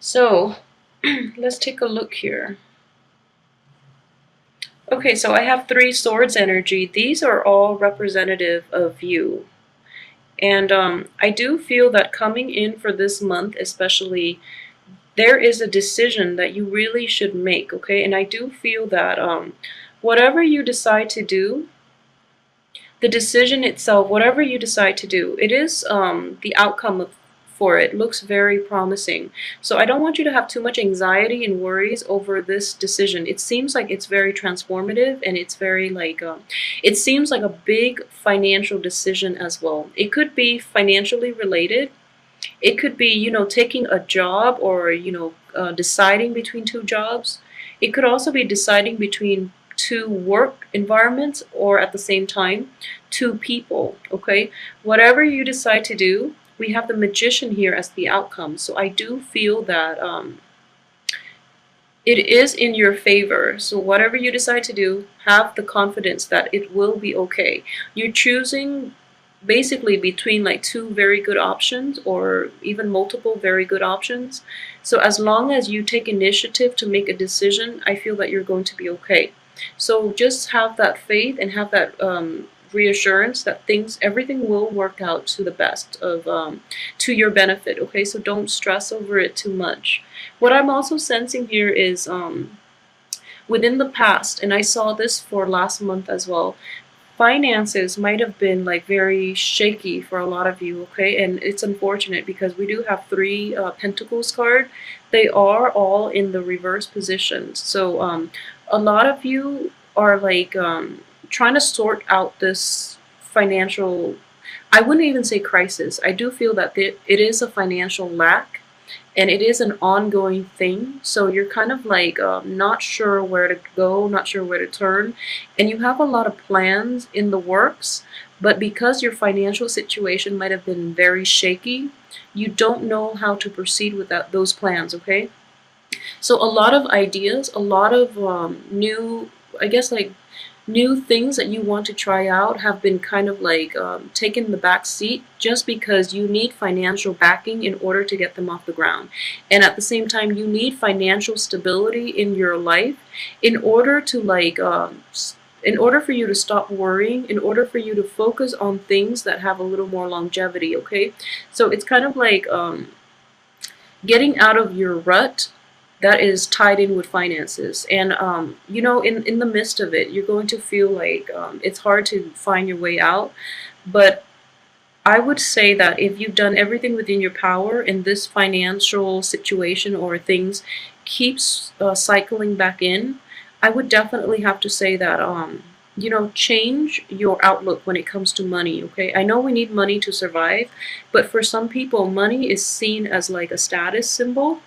So let's take a look here. Okay, so I have three swords energy. These are all representative of you. And I do feel that coming in for this month, especially, there is a decision that you really should make, okay? And I do feel that whatever you decide to do, the decision itself, whatever you decide to do, it is the outcome for it looks very promising. So I don't want you to have too much anxiety and worries over this decision. It seems like it's very transformative, and it's very like it seems like a big financial decision as well. It could be financially related. It could be, taking a job, or deciding between two jobs. It could also be deciding between two work environments, or at the same time two people. Okay, whatever you decide to do, we have the magician here as the outcome. So I do feel that it is in your favor. So whatever you decide to do, have the confidence that it will be okay. You're choosing basically between like two very good options, or even multiple very good options. So as long as you take initiative to make a decision, I feel that you're going to be okay. So just have that faith, and have that reassurance that everything will work out to the best of to your benefit. Okay, so don't stress over it too much. What I'm also sensing here is within the past, and I saw this for last month as well, finances might have been like very shaky for a lot of you. Okay, and it's unfortunate because we do have three pentacles card. They are all in the reverse positions. So a lot of you are like trying to sort out this financial, I wouldn't even say crisis. I do feel that it is a financial lack, and it is an ongoing thing. So you're kind of like not sure where to go, not sure where to turn, and you have a lot of plans in the works, but because your financial situation might have been very shaky, you don't know how to proceed with those plans. Okay, so a lot of ideas, a lot of new, I guess, like new things that you want to try out have been kind of like taken the back seat, just because you need financial backing in order to get them off the ground. And at the same time, you need financial stability in your life in order to like in order for you to stop worrying, in order for you to focus on things that have a little more longevity. Okay, so it's kind of like getting out of your rut that is tied in with finances. And in the midst of it, you're going to feel like it's hard to find your way out. But I would say that if you've done everything within your power, and this financial situation or things keeps cycling back in, I would definitely have to say that change your outlook when it comes to money. Okay, I know we need money to survive, but for some people, money is seen as like a status symbol.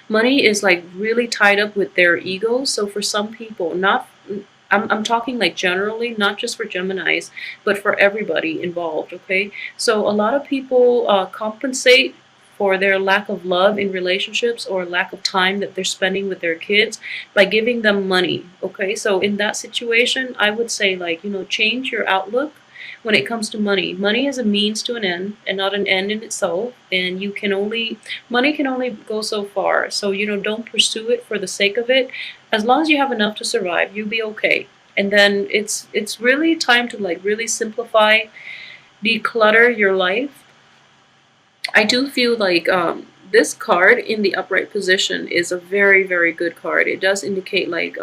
Money is like really tied up with their ego. So for some people, not I'm talking like generally, not just for Geminis, but for everybody involved. Okay, so a lot of people compensate for their lack of love in relationships, or lack of time that they're spending with their kids, by giving them money. Okay, so in that situation, I would say, like, change your outlook when it comes to money. Money is a means to an end, and not an end in itself. And money can only go so far. So, don't pursue it for the sake of it. As long as you have enough to survive, you'll be okay. And then it's really time to like really simplify, declutter your life. I do feel like this card in the upright position is a very, very good card. It does indicate like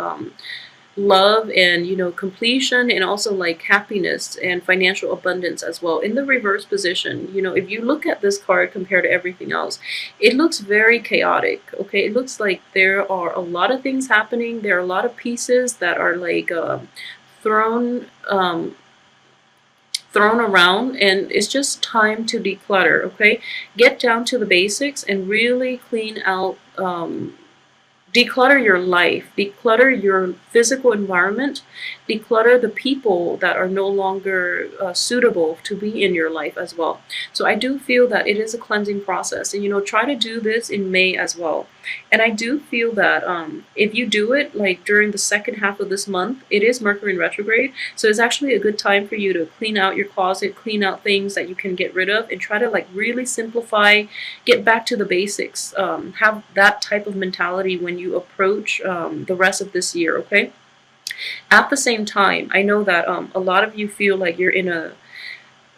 love, and completion, and also like happiness and financial abundance as well. In the reverse position, if you look at this card compared to everything else, it looks very chaotic. Okay, it looks like there are a lot of things happening. There are a lot of pieces that are like thrown thrown around, and it's just time to declutter. Okay, get down to the basics and really clean out declutter your life, declutter your physical environment, declutter the people that are no longer suitable to be in your life as well. So I do feel that it is a cleansing process, and try to do this in May as well. And I do feel that if you do it like during the second half of this month, it is Mercury in retrograde, so it's actually a good time for you to clean out your closet, clean out things that you can get rid of, and try to like really simplify, get back to the basics, have that type of mentality when you approach the rest of this year, okay? At the same time, I know that a lot of you feel like you're in a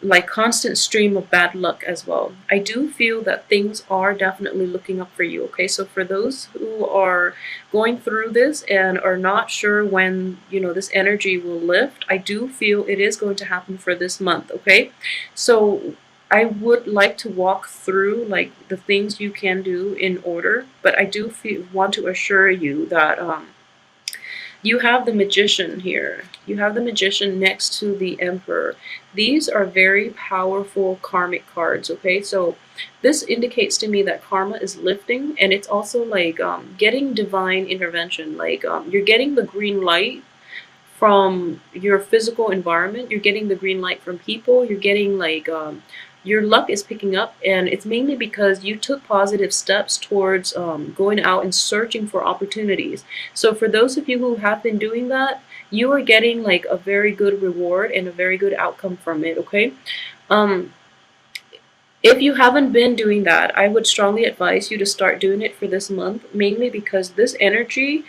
like constant stream of bad luck as well. I do feel that things are definitely looking up for you, okay? So for those who are going through this and are not sure when, this energy will lift, I do feel it is going to happen for this month, okay? So I would like to walk through like the things you can do in order, but I do want to assure you that you have the Magician here. You have the Magician next to the Emperor. These are very powerful karmic cards, okay? So this indicates to me that karma is lifting, and it's also like getting divine intervention. Like you're getting the green light from your physical environment. You're getting the green light from people. You're getting like your luck is picking up, and it's mainly because you took positive steps towards going out and searching for opportunities. So for those of you who have been doing that, you are getting like a very good reward and a very good outcome from it, okay? Um, if you haven't been doing that, I would strongly advise you to start doing it for this month, mainly because this energy,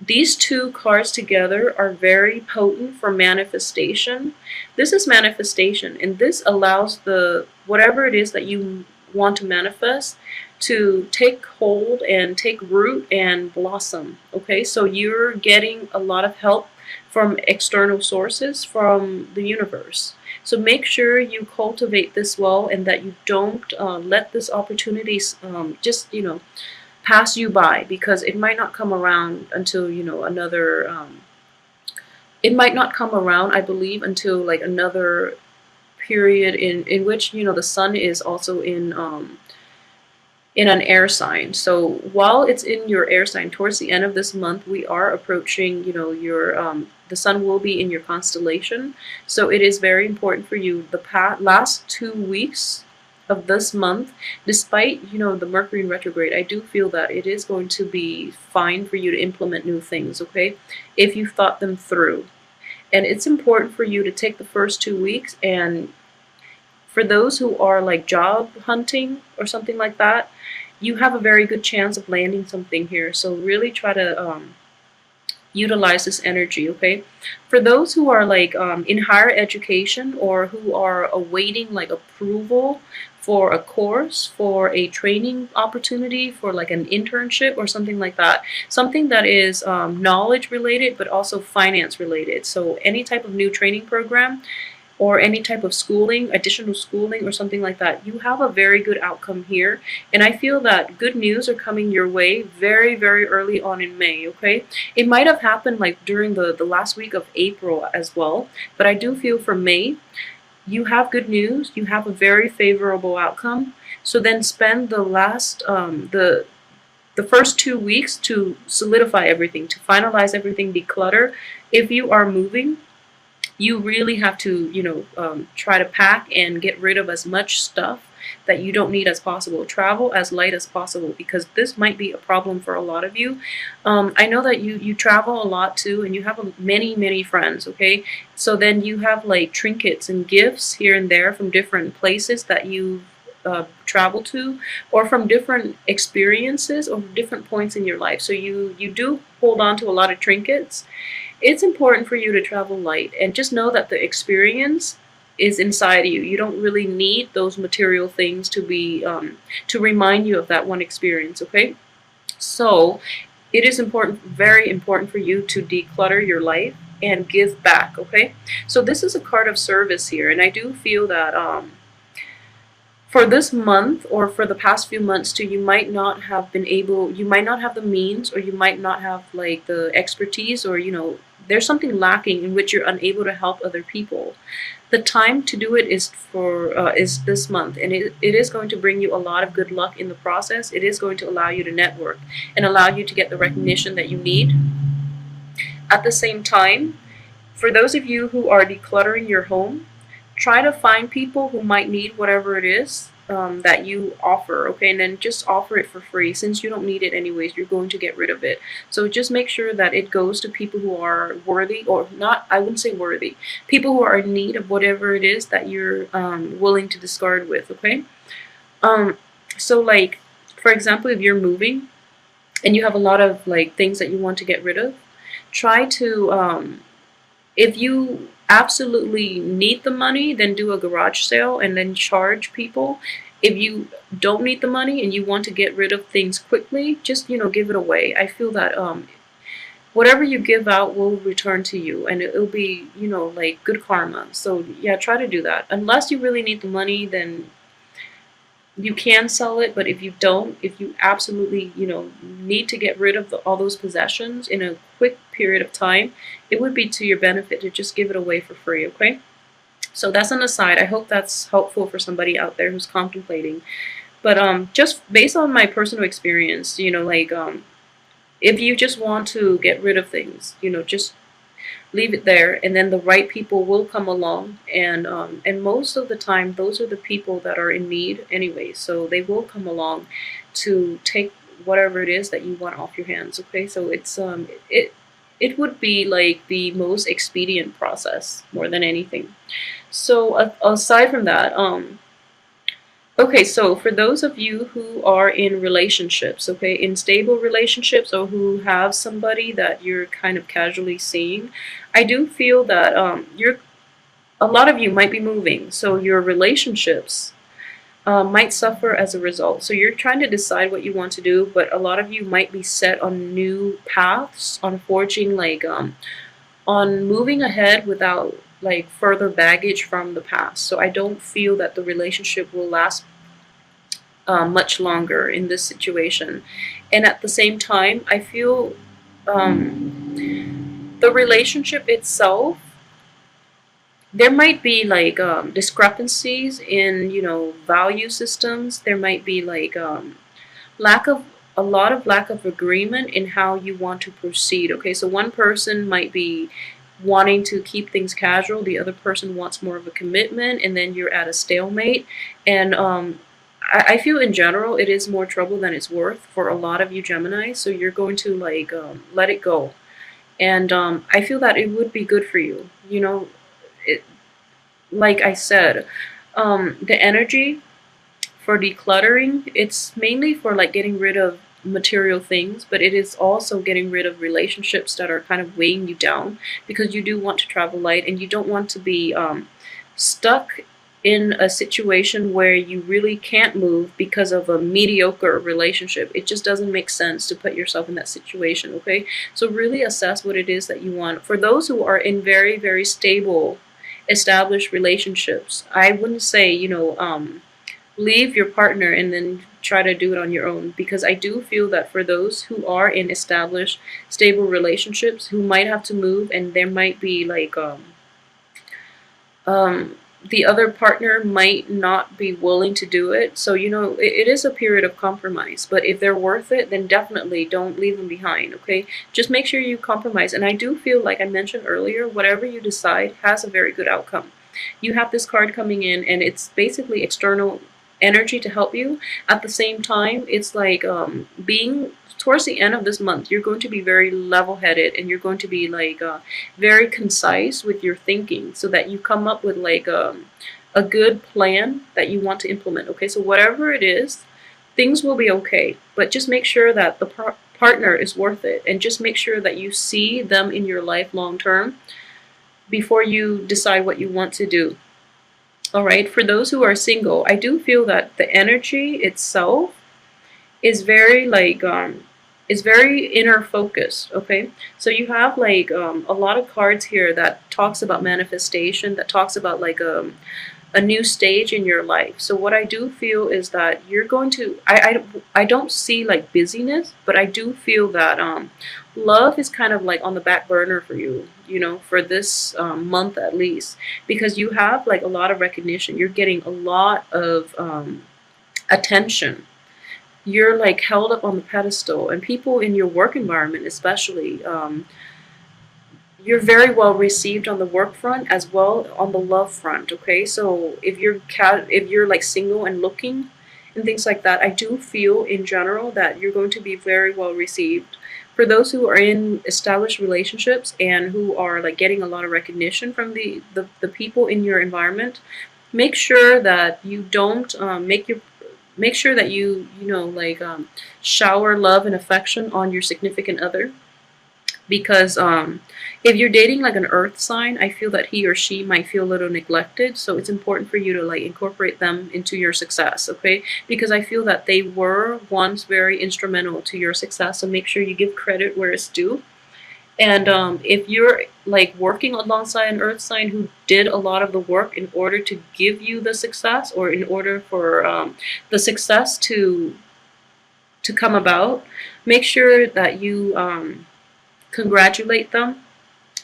these two cards together are very potent for manifestation. This is manifestation, and this allows the whatever it is that you want to manifest to take hold and take root and blossom. Okay, so you're getting a lot of help from external sources, from the universe. So make sure you cultivate this well, and that you don't let this opportunity just pass you by, because it might not come around until another it might not come around, I believe, until like another period in which the sun is also in an air sign. So while it's in your air sign towards the end of this month, we are approaching your the sun will be in your constellation. So it is very important for you the last 2 weeks of this month, despite the Mercury in retrograde. I do feel that it is going to be fine for you to implement new things, okay, if you've thought them through. And it's important for you to take the first 2 weeks, and for those who are like job hunting or something like that, you have a very good chance of landing something here. So really try to utilize this energy, okay? For those who are like in higher education, or who are awaiting like approval for a course, for a training opportunity, for like an internship or something like that, something that is knowledge related but also finance related. So any type of new training program, or any type of schooling, additional schooling or something like that, you have a very good outcome here. And I feel that good news are coming your way very, very early on in May, okay? It might have happened like during the last week of April as well, but I do feel for May, you have good news, you have a very favorable outcome. So then spend the last, the first 2 weeks to solidify everything, to finalize everything, declutter. If you are moving, you really have to, try to pack and get rid of as much stuff that you don't need as possible. Travel as light as possible, because this might be a problem for a lot of you. I know that you travel a lot too, and you have many, many friends, okay? So then you have like trinkets and gifts here and there from different places that you travel to, or from different experiences or different points in your life. So you do hold on to a lot of trinkets. It's important for you to travel light, and just know that the experience is inside you. You don't really need those material things to be to remind you of that one experience, okay? So it is important, very important for you to declutter your life and give back, okay? So this is a card of service here, and I do feel that for this month, or for the past few months too, you might not have been able, you might not have the means, or you might not have like the expertise, or there's something lacking in which you're unable to help other people. The time to do it is this month, and it is going to bring you a lot of good luck in the process. It is going to allow you to network and allow you to get the recognition that you need. At the same time, for those of you who are decluttering your home, try to find people who might need whatever it is that you offer, okay? And then just offer it for free. Since you don't need it anyways, you're going to get rid of it. So just make sure that it goes to people who are worthy, or not, I wouldn't say worthy, people who are in need of whatever it is that you're willing to discard with, okay? So like, for example, if you're moving and you have a lot of like things that you want to get rid of, try to if you absolutely need the money, then do a garage sale and then charge people. If you don't need the money and you want to get rid of things quickly, just give it away. I feel that whatever you give out will return to you, and it'll be like good karma. So yeah, try to do that. Unless you really need the money, then you can sell it. But if you don't, if you absolutely need to get rid of all those possessions in a quick period of time, it would be to your benefit to just give it away for free, okay? So that's an aside. I hope that's helpful for somebody out there who's contemplating. But just based on my personal experience, like if you just want to get rid of things, just leave it there, and then the right people will come along, and most of the time those are the people that are in need anyway, so they will come along to take whatever it is that you want off your hands, okay? So it's it would be like the most expedient process more than anything. So aside from that, okay, so for those of you who are in relationships, okay, in stable relationships, or who have somebody that you're kind of casually seeing, I do feel that a lot of you might be moving, so your relationships might suffer as a result. So you're trying to decide what you want to do, but a lot of you might be set on new paths, on forging like on moving ahead without like further baggage from the past. So I don't feel that the relationship will last much longer in this situation. And at the same time, I feel the relationship itself, there might be like discrepancies in value systems. There might be like lack of a lot of lack of agreement in how you want to proceed. Okay, so one person might be wanting to keep things casual, the other person wants more of a commitment, and then you're at a stalemate. And I feel in general it is more trouble than it's worth for a lot of you Gemini. So you're going to like let it go, and I feel that it would be good for you. It, like I said, the energy for decluttering, it's mainly for like getting rid of material things, but it is also getting rid of relationships that are kind of weighing you down, because you do want to travel light and you don't want to be stuck in a situation where you really can't move because of a mediocre relationship. It just doesn't make sense to put yourself in that situation, okay? So really assess what it is that you want. For those who are in very, very stable, established relationships, I wouldn't say, leave your partner and then try to do it on your own, because I do feel that for those who are in established, stable relationships who might have to move, and there might be like the other partner might not be willing to do it. So it is a period of compromise, but if they're worth it, then definitely don't leave them behind, okay? Just make sure you compromise. And I do feel, like I mentioned earlier, whatever you decide has a very good outcome. You have this card coming in, and it's basically external energy to help you. At the same time, it's like being towards the end of this month, you're going to be very level-headed, and you're going to be like very concise with your thinking, so that you come up with like a good plan that you want to implement, okay? So whatever it is, things will be okay, but just make sure that the partner is worth it, and just make sure that you see them in your life long term before you decide what you want to do. All right, for those who are single, I do feel that the energy itself is very like is very inner focused, okay? So you have like a lot of cards here that talks about manifestation, that talks about like a new stage in your life. So what I do feel is that you're going to I don't see like busyness, but I do feel that love is kind of like on the back burner for you, you know, for this month at least, because you have like a lot of recognition. You're getting a lot of attention. You're like held up on the pedestal, and people in your work environment especially, you're very well received on the work front as well on the love front. Okay, so if you're like single and looking and things like that, I do feel in general that you're going to be very well received. For those who are in established relationships and who are like getting a lot of recognition from the people in your environment, make sure that you don't make sure that you know like shower love and affection on your significant other, because if you're dating like an earth sign, I feel that he or she might feel a little neglected. So it's important for you to like incorporate them into your success, okay? Because I feel that they were once very instrumental to your success. So make sure you give credit where it's due. And if you're like working alongside an earth sign who did a lot of the work in order to give you the success, or in order for the success to come about, make sure that you congratulate them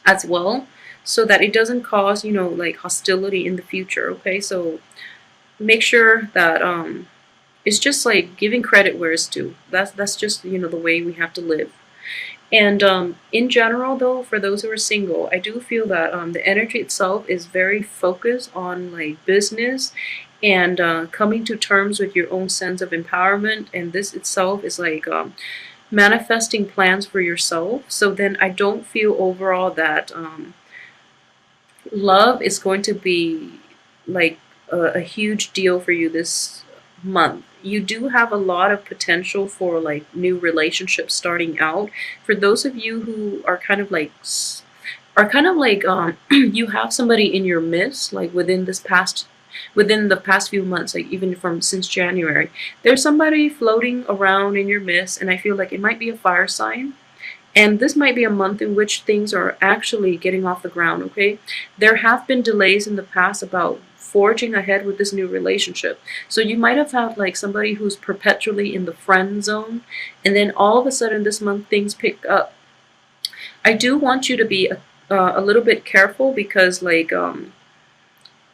as well, so that it doesn't cause, you know, like hostility in the future. Okay, so make sure that it's just like giving credit where it's due. That's just, you know, the way we have to live. And in general, though, for those who are single, I do feel that the energy itself is very focused on like business and coming to terms with your own sense of empowerment. And this itself is like manifesting plans for yourself. So then I don't feel overall that love is going to be like a huge deal for you this month. You do have a lot of potential for like new relationships starting out. For those of you who are kind of like you have somebody in your midst, like within the past few months, like even from since January, there's somebody floating around in your midst, and I feel like it might be a fire sign. And this might be a month in which things are actually getting off the ground, okay? There have been delays in the past about forging ahead with this new relationship. So you might have had like somebody who's perpetually in the friend zone, and then all of a sudden this month things pick up. I do want you to be a little bit careful, because like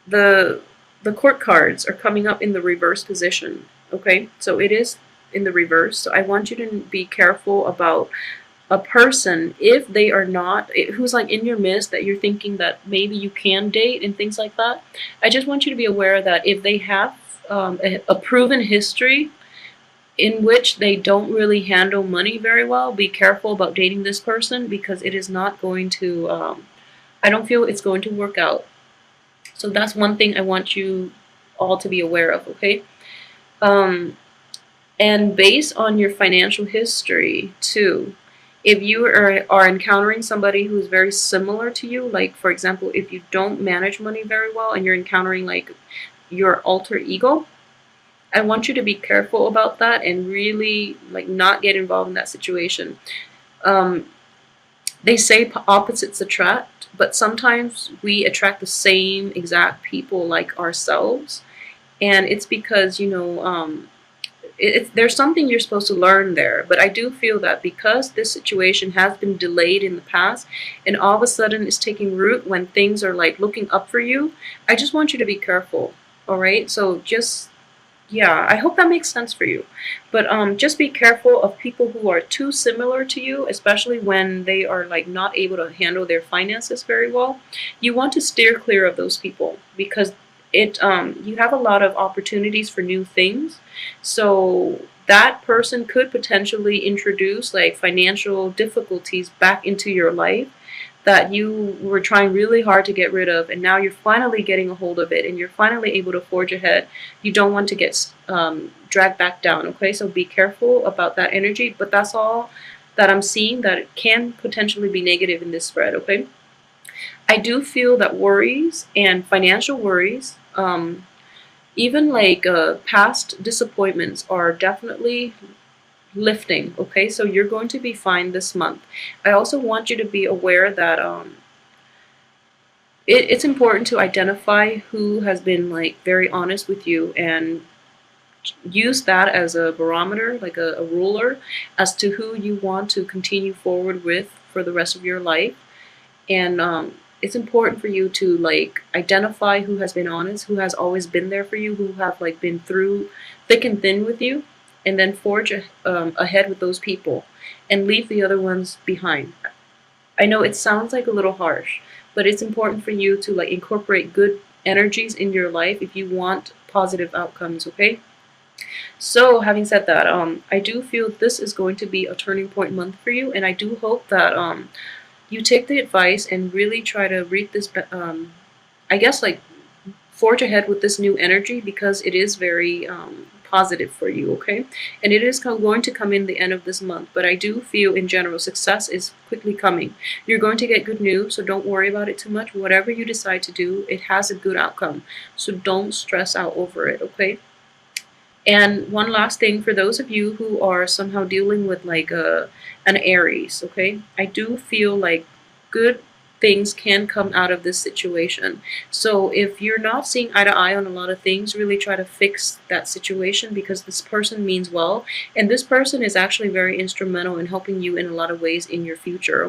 the the court cards are coming up in the reverse position, okay? So it is in the reverse. So I want you to be careful about a person, if they are not, who's like in your midst, that you're thinking that maybe you can date and things like that. I just want you to be aware that if they have a proven history in which they don't really handle money very well, be careful about dating this person, because it is not going to I don't feel it's going to work out. So that's one thing I want you all to be aware of, okay? Um, and based on your financial history too, if you are encountering somebody who's very similar to you, like for example, if you don't manage money very well and you're encountering like your alter ego, I want you to be careful about that and really like not get involved in that situation. Um, they say opposites attract, but sometimes we attract the same exact people like ourselves, and it's because, you know, there's something you're supposed to learn there. But I do feel that because this situation has been delayed in the past, and all of a sudden it's taking root when things are like looking up for you, I just want you to be careful. All right, so just, yeah, I hope that makes sense for you. But just be careful of people who are too similar to you, especially when they are like not able to handle their finances very well. You want to steer clear of those people, because you have a lot of opportunities for new things. So that person could potentially introduce like financial difficulties back into your life that you were trying really hard to get rid of, and now you're finally getting a hold of it and you're finally able to forge ahead. You don't want to get dragged back down, okay? So be careful about that energy, but that's all that I'm seeing, that it can potentially be negative in this spread, okay? I do feel that worries and financial worries, even like past disappointments, are definitely lifting, okay? So you're going to be fine this month. I also want you to be aware that it's important to identify who has been like very honest with you and use that as a barometer, like a ruler, as to who you want to continue forward with for the rest of your life. And it's important for you to like identify who has been honest, who has always been there for you, who have like been through thick and thin with you, and then forge ahead with those people and leave the other ones behind. I know it sounds like a little harsh, but it's important for you to like incorporate good energies in your life if you want positive outcomes, okay? So, having said that, I do feel this is going to be a turning point month for you, and I do hope that you take the advice and really try to read this. I guess like forge ahead with this new energy because it is very positive for you, okay? And it is going to come in the end of this month, but I do feel in general success is quickly coming. You're going to get good news, so don't worry about it too much. Whatever you decide to do, it has a good outcome, so don't stress out over it, okay? And one last thing for those of you who are somehow dealing with like an Aries, okay? I do feel like good things can come out of this situation. So if you're not seeing eye to eye on a lot of things, really try to fix that situation because this person means well, and this person is actually very instrumental in helping you in a lot of ways in your future.